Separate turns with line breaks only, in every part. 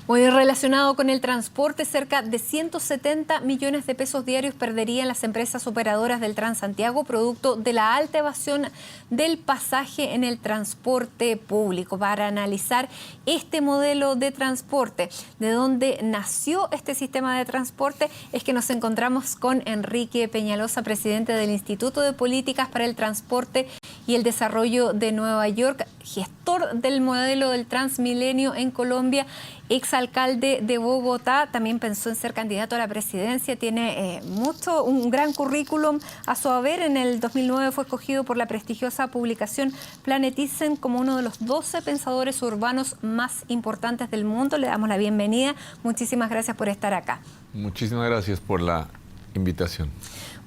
Muy relacionado con el transporte, cerca de 170 millones de pesos diarios perderían las empresas operadoras del Transantiago producto de la alta evasión del pasaje en el transporte público. Para analizar este modelo de transporte, de dónde nació este sistema de transporte, es que nos encontramos con Enrique Peñalosa, presidente del Instituto de Políticas para el Transporte y el Desarrollo de Nueva York, gestor del modelo del Transmilenio en Colombia, exalcalde de Bogotá, también pensó en ser candidato a la presidencia, tiene un gran currículum a su haber. En el 2009 fue escogido por la prestigiosa publicación Planetizen como uno de los 12 pensadores urbanos más importantes del mundo. Le damos la bienvenida. Muchísimas gracias por estar acá.
Muchísimas gracias por la invitación.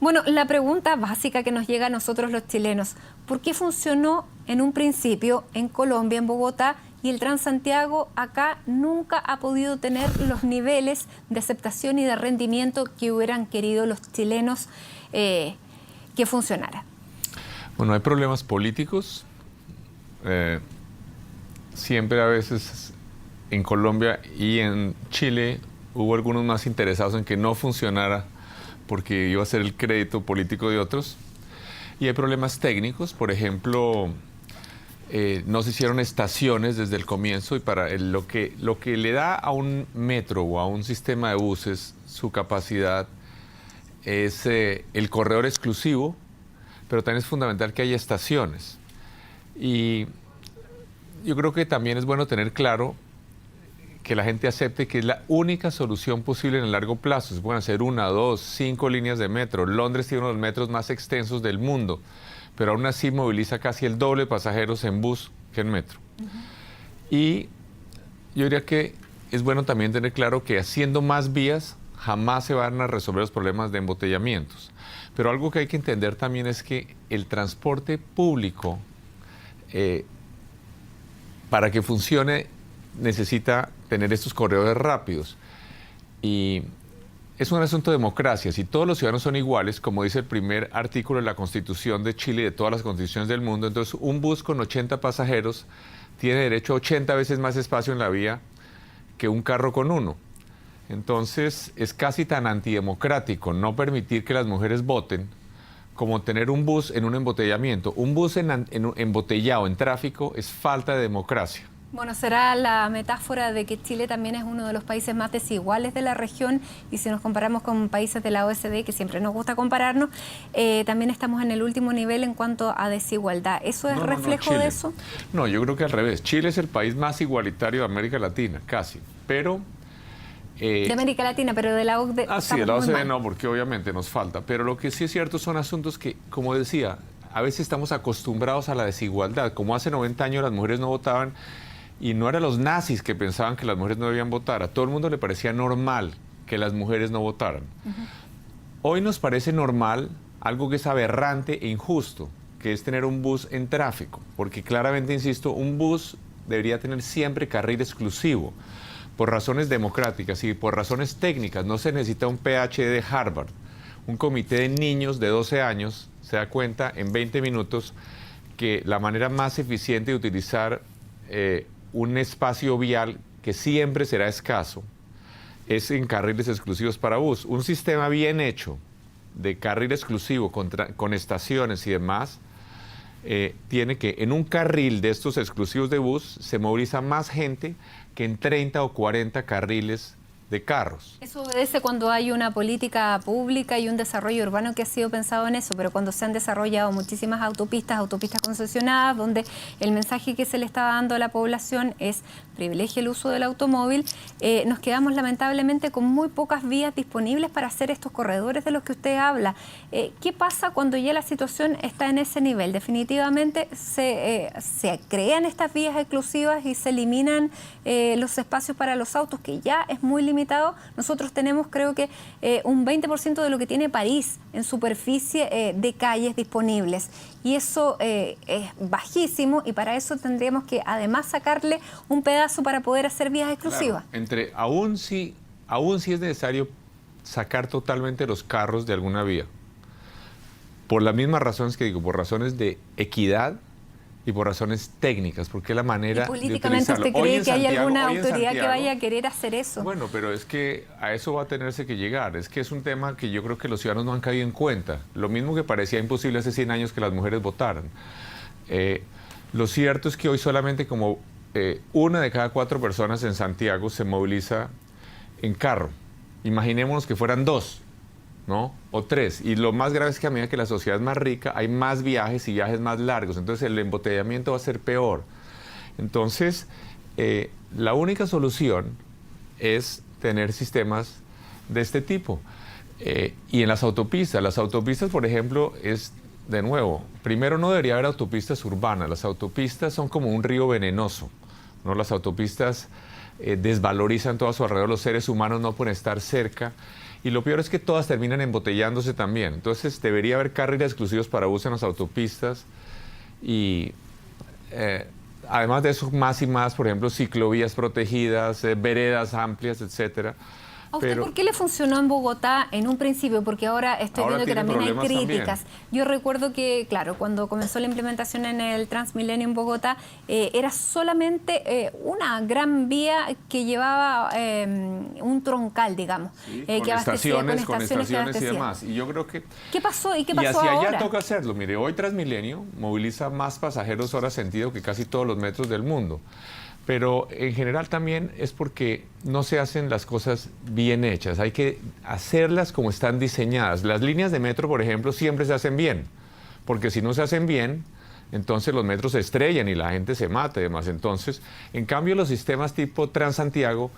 Bueno, la pregunta básica que nos llega a nosotros los chilenos, ¿por qué funcionó en un principio en Colombia, en Bogotá, y el Transantiago acá nunca ha podido tener los niveles de aceptación y de rendimiento que hubieran querido los chilenos que funcionara?
Bueno, hay problemas políticos. Siempre a veces en Colombia y en Chile hubo algunos más interesados en que no funcionara porque iba a ser el crédito político de otros. Y hay problemas técnicos, por ejemplo, no se hicieron estaciones desde el comienzo y para lo que le da a un metro o a un sistema de buses su capacidad es el corredor exclusivo, pero también es fundamental que haya estaciones. Y yo creo que también es bueno tener claro que la gente acepte que es la única solución posible en el largo plazo. Se pueden hacer 1, 2, 5 líneas de metro. Londres tiene uno de los metros más extensos del mundo, pero aún así moviliza casi el doble de pasajeros en bus que en metro. Y yo diría que es bueno también tener claro que haciendo más vías jamás se van a resolver los problemas de embotellamientos. Pero algo que hay que entender también es que el transporte público, para que funcione, necesita tener estos corredores rápidos. Y es un asunto de democracia. Si todos los ciudadanos son iguales, como dice el primer artículo de la Constitución de Chile y de todas las constituciones del mundo, entonces un bus con 80 pasajeros tiene derecho a 80 veces más espacio en la vía que un carro con 1. Entonces es casi tan antidemocrático no permitir que las mujeres voten como tener un bus en un embotellamiento. Un bus embotellado en tráfico es falta de democracia.
Bueno, será la metáfora de que Chile también es uno de los países más desiguales de la región, y si nos comparamos con países de la OECD, que siempre nos gusta compararnos, también estamos en el último nivel en cuanto a desigualdad. ¿Eso es reflejo de eso?
No, yo creo que al revés. Chile es el país más igualitario de América Latina, casi, pero...
de América Latina, pero de la OCDE...
sí, de la OCDE no, porque obviamente nos falta, pero lo que sí es cierto son asuntos que, como decía, a veces estamos acostumbrados a la desigualdad. Como hace 90 años las mujeres no votaban, y no eran los nazis que pensaban que las mujeres no debían votar. A todo el mundo le parecía normal que las mujeres no votaran. Hoy nos parece normal algo que es aberrante e injusto, que es tener un bus en tráfico. Porque claramente, insisto, un bus debería tener siempre carril exclusivo. Por razones democráticas y por razones técnicas. No se necesita un PhD de Harvard. Un comité de niños de 12 años se da cuenta en 20 minutos que la manera más eficiente de utilizar un espacio vial que siempre será escaso es en carriles exclusivos para bus. Un sistema bien hecho de carril exclusivo con estaciones y demás tiene que en un carril de estos exclusivos de bus se moviliza más gente que en 30 o 40 carriles de carros.
Eso obedece cuando hay una política pública y un desarrollo urbano que ha sido pensado en eso, pero cuando se han desarrollado muchísimas autopistas concesionadas, donde el mensaje que se le está dando a la población es privilegie el uso del automóvil, nos quedamos lamentablemente con muy pocas vías disponibles para hacer estos corredores de los que usted habla. ¿Qué pasa cuando ya la situación está en ese nivel? Definitivamente se crean estas vías exclusivas y se eliminan los espacios para los autos, que ya es muy limitado. Nosotros tenemos, creo que, un 20% de lo que tiene París en superficie de calles disponibles. Y eso es bajísimo, y para eso tendríamos que además sacarle un pedazo para poder hacer vías exclusivas.
Claro, aún si es necesario sacar totalmente los carros de alguna vía, por las mismas razones que digo, por razones de equidad y por razones técnicas, porque es la manera
¿Y políticamente
de utilizarlo.
usted cree que hay alguna autoridad
Santiago,
que vaya a querer hacer eso?
Bueno, pero es que a eso va a tenerse que llegar. Es que es un tema que yo creo que los ciudadanos no han caído en cuenta. Lo mismo que parecía imposible hace 100 años que las mujeres votaran. Lo cierto es que hoy solamente como una de cada 4 personas en Santiago se moviliza en carro. Imaginémonos que fueran 2, ¿no? O 3. Y lo más grave es que a medida que la sociedad es más rica, hay más viajes y viajes más largos. Entonces el embotellamiento va a ser peor. Entonces, la única solución es tener sistemas de este tipo. Y en las autopistas, por ejemplo, es, de nuevo, primero no debería haber autopistas urbanas. Las autopistas son como un río venenoso, ¿no? Las autopistas desvalorizan todo a su alrededor, los seres humanos no pueden estar cerca. Y lo peor es que todas terminan embotellándose también. Entonces debería haber carriles exclusivos para uso en las autopistas y además de eso más y más, por ejemplo, ciclovías protegidas, veredas amplias, etcétera.
¿A usted por qué le funcionó en Bogotá en un principio? Porque ahora estoy viendo que también hay críticas.
También.
Yo recuerdo que, claro, cuando comenzó la implementación en el Transmilenio en Bogotá, era solamente una gran vía que llevaba un troncal, digamos,
sí,
que abastecía con estaciones
y demás. Y yo creo que...
¿Qué pasó? ¿Y qué pasó
hacia
ahora?
allá toca hacerlo. Mire, hoy Transmilenio moviliza más pasajeros hora sentido que casi todos los metros del mundo. Pero en general también es porque no se hacen las cosas bien hechas. Hay que hacerlas como están diseñadas. Las líneas de metro, por ejemplo, siempre se hacen bien. Porque si no se hacen bien, entonces los metros se estrellan y la gente se mata y demás. Entonces, en cambio, los sistemas tipo Transantiago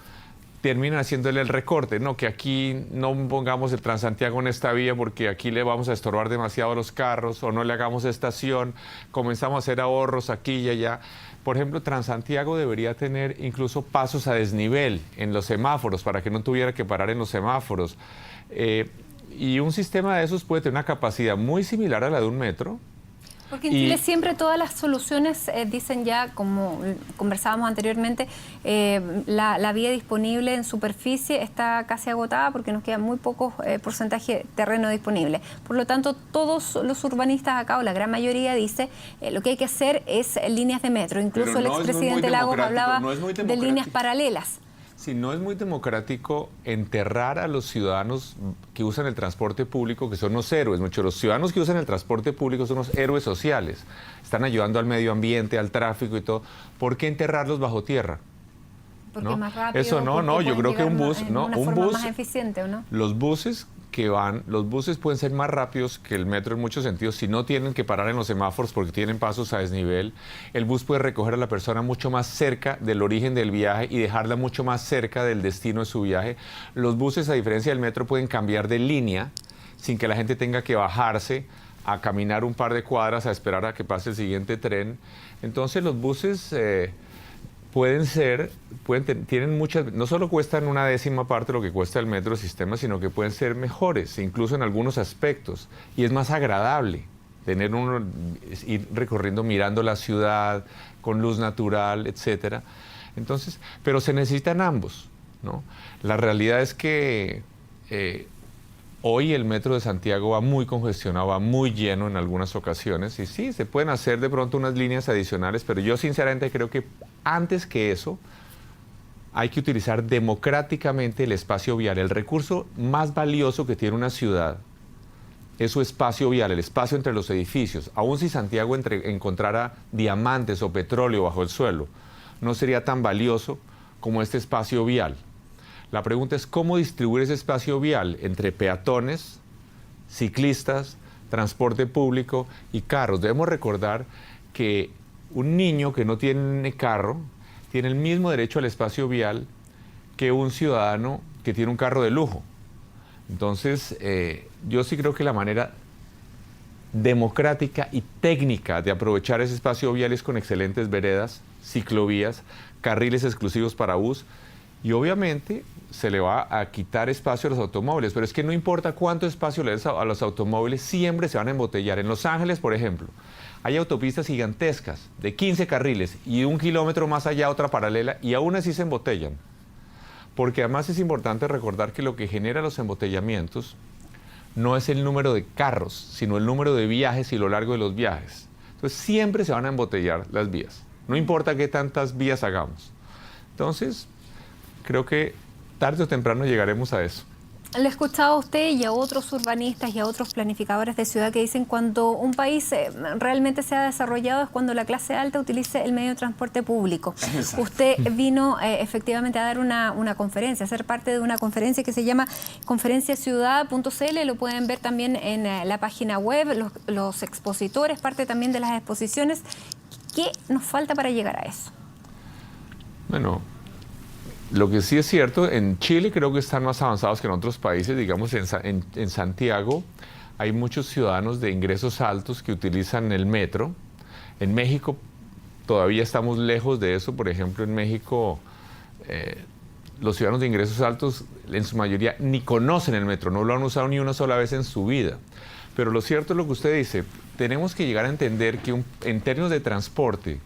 terminan haciéndole el recorte. No, que aquí no pongamos el Transantiago en esta vía porque aquí le vamos a estorbar demasiado a los carros, o no le hagamos estación, comenzamos a hacer ahorros aquí y allá. Por ejemplo, Transantiago debería tener incluso pasos a desnivel en los semáforos para que no tuviera que parar en los semáforos. Y un sistema de esos puede tener una capacidad muy similar a la de un metro.
Porque en Chile siempre todas las soluciones dicen ya, como conversábamos anteriormente, la vía disponible en superficie está casi agotada porque nos queda muy poco porcentaje de terreno disponible. Por lo tanto, todos los urbanistas acá, o la gran mayoría, dice lo que hay que hacer es líneas de metro. Incluso el expresidente Lagos hablaba de líneas paralelas.
Si no es muy democrático enterrar a los ciudadanos que usan el transporte público, que son los héroes. Muchos de los ciudadanos que usan el transporte público son los héroes sociales. Están ayudando al medio ambiente, al tráfico y todo. ¿Por qué enterrarlos bajo tierra?
Porque es más rápido.
Eso no, yo creo que un bus,
un bus más eficiente, ¿o no?
Los buses pueden ser más rápidos que el metro en muchos sentidos si no tienen que parar en los semáforos porque tienen pasos a desnivel. El bus puede recoger a la persona mucho más cerca del origen del viaje y dejarla mucho más cerca del destino de su viaje. Los buses, a diferencia del metro, pueden cambiar de línea sin que la gente tenga que bajarse a caminar un par de cuadras a esperar a que pase el siguiente tren. Entonces los buses tienen muchas, no solo cuestan una décima parte de lo que cuesta el metro sistema, sino que pueden ser mejores, incluso en algunos aspectos. Y es más agradable ir recorriendo, mirando la ciudad, con luz natural, etcétera. Entonces, pero se necesitan ambos, ¿no? La realidad es que hoy el metro de Santiago va muy congestionado, va muy lleno en algunas ocasiones. Y sí, se pueden hacer de pronto unas líneas adicionales, pero yo sinceramente creo que antes que eso hay que utilizar democráticamente el espacio vial. El recurso más valioso que tiene una ciudad es su espacio vial, el espacio entre los edificios. Aun si Santiago encontrara diamantes o petróleo bajo el suelo, no sería tan valioso como este espacio vial. La pregunta es cómo distribuir ese espacio vial entre peatones, ciclistas, transporte público y carros. Debemos recordar que un niño que no tiene carro tiene el mismo derecho al espacio vial que un ciudadano que tiene un carro de lujo. Entonces, yo sí creo que la manera democrática y técnica de aprovechar ese espacio vial es con excelentes veredas, ciclovías, carriles exclusivos para bus. Y obviamente se le va a quitar espacio a los automóviles, pero es que no importa cuánto espacio le des a los automóviles, siempre se van a embotellar. En Los Ángeles, por ejemplo, hay autopistas gigantescas de 15 carriles y 1 kilómetro más allá otra paralela y aún así se embotellan. Porque además es importante recordar que lo que genera los embotellamientos no es el número de carros, sino el número de viajes y lo largo de los viajes. Entonces siempre se van a embotellar las vías, no importa qué tantas vías hagamos. Entonces, creo que tarde o temprano llegaremos a eso.
Le he escuchado a usted y a otros urbanistas y a otros planificadores de ciudad que dicen cuando un país realmente se ha desarrollado es cuando la clase alta utilice el medio de transporte público. Exacto. Usted vino efectivamente a dar una conferencia, a ser parte de una conferencia que se llama conferenciaciudad.cl, lo pueden ver también en la página web, los expositores, parte también de las exposiciones. ¿Qué nos falta para llegar a eso?
Bueno, lo que sí es cierto, en Chile creo que están más avanzados que en otros países. Digamos, en Santiago hay muchos ciudadanos de ingresos altos que utilizan el metro. En México todavía estamos lejos de eso. Por ejemplo, en México los ciudadanos de ingresos altos en su mayoría ni conocen el metro, no lo han usado ni una sola vez en su vida. Pero lo cierto es lo que usted dice, tenemos que llegar a entender que en términos de transporte,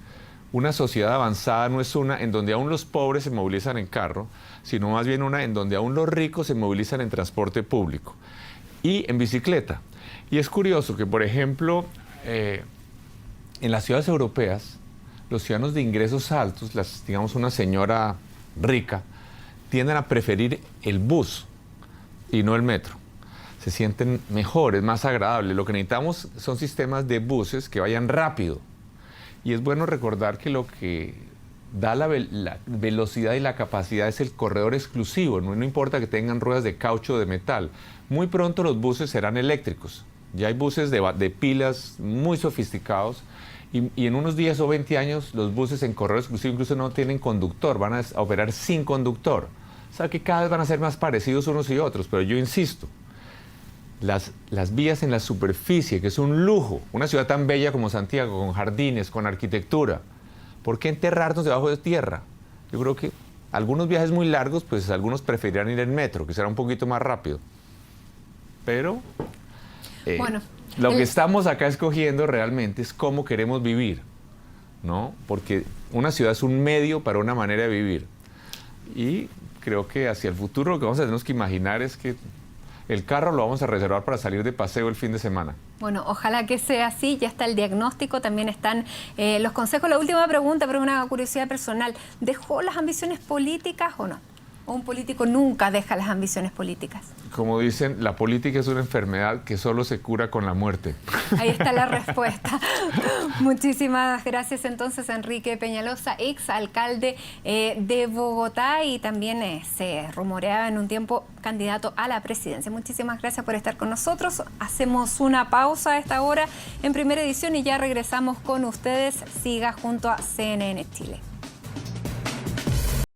una sociedad avanzada no es una en donde aún los pobres se movilizan en carro, sino más bien una en donde aún los ricos se movilizan en transporte público y en bicicleta. Y es curioso que, por ejemplo, en las ciudades europeas, los ciudadanos de ingresos altos, digamos una señora rica, tienden a preferir el bus y no el metro. Se sienten mejor, es más agradable. Lo que necesitamos son sistemas de buses que vayan rápido. Y es bueno recordar que lo que da la velocidad y la capacidad es el corredor exclusivo. No importa que tengan ruedas de caucho o de metal. Muy pronto los buses serán eléctricos. Ya hay buses de pilas muy sofisticados. Y en unos 10 o 20 años los buses en corredor exclusivo incluso no tienen conductor. Van a operar sin conductor. O sea que cada vez van a ser más parecidos unos y otros. Pero yo insisto, las vías en la superficie, que es un lujo, una ciudad tan bella como Santiago, con jardines, con arquitectura, ¿por qué enterrarnos debajo de tierra? Yo creo que algunos viajes muy largos, pues algunos preferirán ir en metro, que será un poquito más rápido. Pero bueno, lo que estamos acá escogiendo realmente es cómo queremos vivir, ¿no? Porque una ciudad es un medio para una manera de vivir. Y creo que hacia el futuro lo que vamos a tener que imaginar es que el carro lo vamos a reservar para salir de paseo el fin de semana.
Bueno, ojalá que sea así. Ya está el diagnóstico, también están los consejos. La última pregunta, pero una curiosidad personal. ¿Dejó las ambiciones políticas o no? ¿O un político nunca deja las ambiciones políticas?
Como dicen, la política es una enfermedad que solo se cura con la muerte.
Ahí está la respuesta. Muchísimas gracias entonces, Enrique Peñalosa, ex alcalde de Bogotá y también se rumoreaba en un tiempo candidato a la presidencia. Muchísimas gracias por estar con nosotros. Hacemos una pausa a esta hora en Primera Edición y ya regresamos con ustedes. Siga junto a CNN Chile.